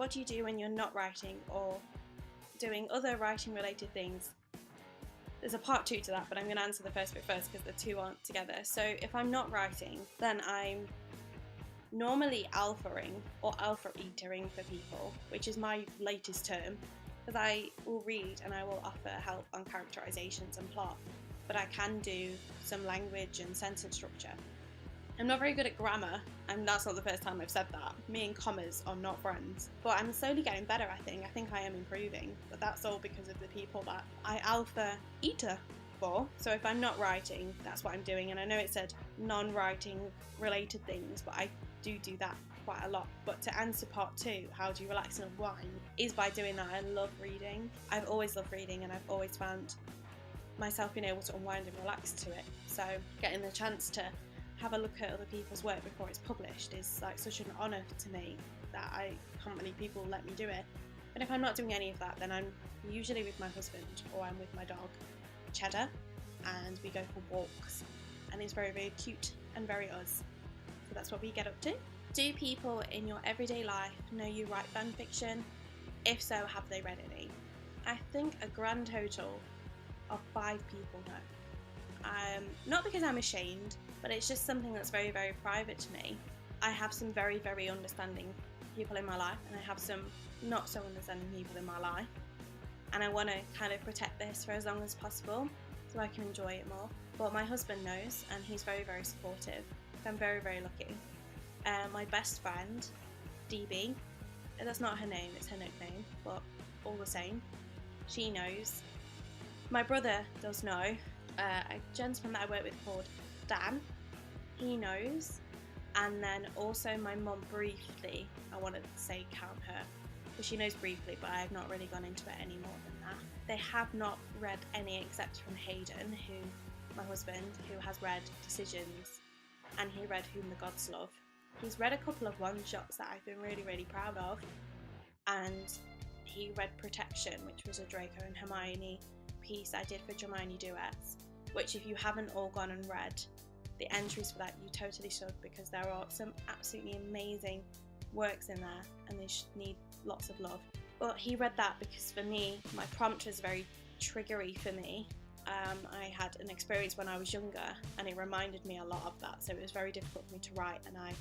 what do you do when you're not writing or doing other writing related things? There's a part 2 to that, but I'm going to answer the first bit first because the two aren't together. So if I'm not writing, then I'm normally alphaing or alpha eatering for people, which is my latest term, because I will read and I will offer help on characterizations and plot, but I can do some language and sentence structure. I'm not very good at grammar, and that's not the first time I've said that. Me and commas are not friends, but I'm slowly getting better. I think I am improving, but that's all because of the people that I alpha eater for. So if I'm not writing, that's what I'm doing. And I know it said non-writing related things, but I do that quite a lot. But to answer part 2, how do you relax and unwind, is by doing that. I love reading. I've always loved reading, and I've always found myself being able to unwind and relax to it. So getting the chance to have a look at other people's work before it's published is like such an honour to me that I can't believe people let me do it. But if I'm not doing any of that, then I'm usually with my husband or I'm with my dog Cheddar, and we go for walks, and it's very, very cute and very us. So that's what we get up to. Do people in your everyday life know you write fan fiction? If so, have they read any? I think a grand total of 5 people know. Not because I'm ashamed, but it's just something that's very, very private to me. I have some very, very understanding people in my life, and I have some not so understanding people in my life, and I want to kind of protect this for as long as possible so I can enjoy it more. But my husband knows, and he's very, very supportive. I'm very, very lucky. My best friend, DB, that's not her name, it's her nickname, but all the same, she knows. My brother does know. A gentleman that I work with called Dan, he knows. And then also my mum briefly, I want to say count her, because she knows briefly, but I have not really gone into it any more than that. They have not read any except from Hayden, my husband, who has read Decisions, and he read Whom the Gods Love. He's read a couple of one-shots that I've been really, really proud of, and he read Protection, which was a Draco and Hermione piece I did for Hermione Duets, which if you haven't all gone and read the entries for that, you totally should, because there are some absolutely amazing works in there and they need lots of love. But he read that because for me, my prompt was very triggery for me. I had an experience when I was younger and it reminded me a lot of that, so it was very difficult for me to write, and I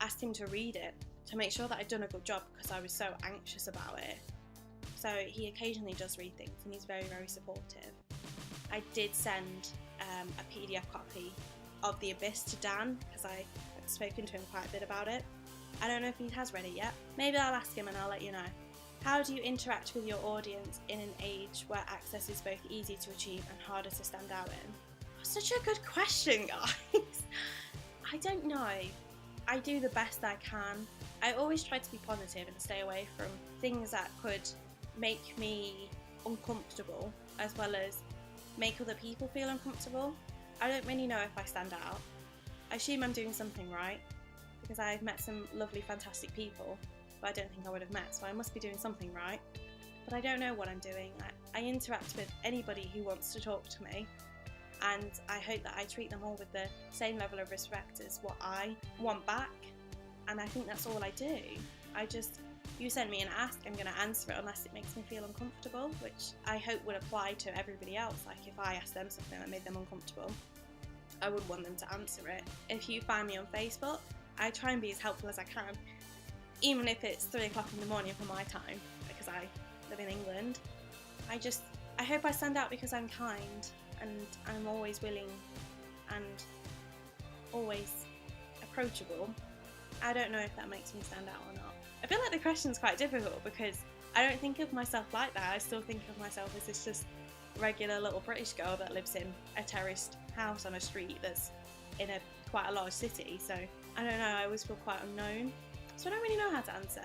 asked him to read it to make sure that I'd done a good job because I was so anxious about it. So he occasionally does read things and he's very, very supportive. I did send a PDF copy of The Abyss to Dan because I had spoken to him quite a bit about it. I don't know if he has read it yet. Maybe I'll ask him and I'll let you know. How do you interact with your audience in an age where access is both easy to achieve and harder to stand out in? Such a good question, guys. I don't know. I do the best I can. I always try to be positive and stay away from things that could make me uncomfortable, as well as make other people feel uncomfortable. I don't really know if I stand out. I assume I'm doing something right, because I've met some lovely, fantastic people who I don't think I would have met, so I must be doing something right. But I don't know what I'm doing. I interact with anybody who wants to talk to me, and I hope that I treat them all with the same level of respect as what I want back, and I think that's all I do. You send me an ask, I'm going to answer it unless it makes me feel uncomfortable, which I hope would apply to everybody else. Like if I asked them something that made them uncomfortable, I would want them to answer it. If you find me on Facebook, I try and be as helpful as I can, even if it's 3 o'clock in the morning for my time, because I live in England. I hope I stand out because I'm kind and I'm always willing and always approachable. I don't know if that makes me stand out or not. I feel like the question's quite difficult because I don't think of myself like that. I still think of myself as this just regular little British girl that lives in a terraced house on a street that's in a quite a large city. So I don't know, I always feel quite unknown. So I don't really know how to answer.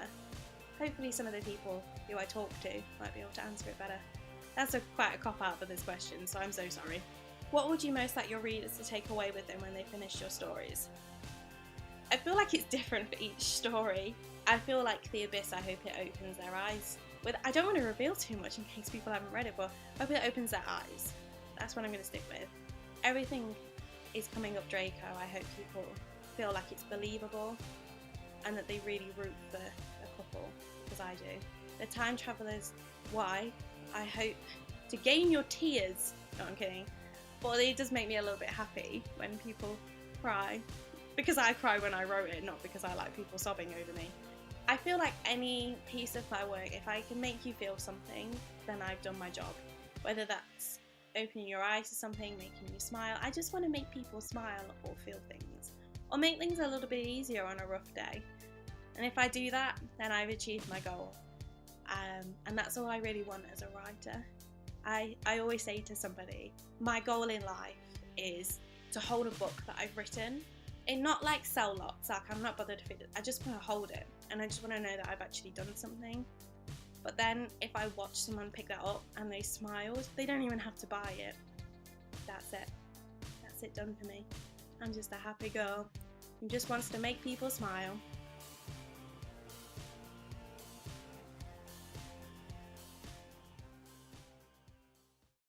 Hopefully some of the people who I talk to might be able to answer it better. That's quite a cop-out for this question, so I'm so sorry. What would you most like your readers to take away with them when they finish your stories? I feel like it's different for each story. I feel like The Abyss, I hope it opens their eyes. I don't want to reveal too much in case people haven't read it, but I hope it opens their eyes. That's what I'm going to stick with. Everything is coming up Draco. I hope people feel like it's believable and that they really root for a couple as I do. The time travelers, why? I hope to gain your tears. No, I'm kidding. But it does make me a little bit happy when people cry. Because I cry when I wrote it, not because I like people sobbing over me. I feel like any piece of my work, if I can make you feel something, then I've done my job. Whether that's opening your eyes to something, making you smile. I just want to make people smile or feel things. Or make things a little bit easier on a rough day. And if I do that, then I've achieved my goal. And that's all I really want as a writer. I always say to somebody, my goal in life is to hold a book that I've written. And not like sell lots, like I'm not bothered if it, I just want to hold it. And I just want to know that I've actually done something. But then if I watch someone pick that up and they smiled, they don't even have to buy it. That's it. That's it done for me. I'm just a happy girl who just wants to make people smile.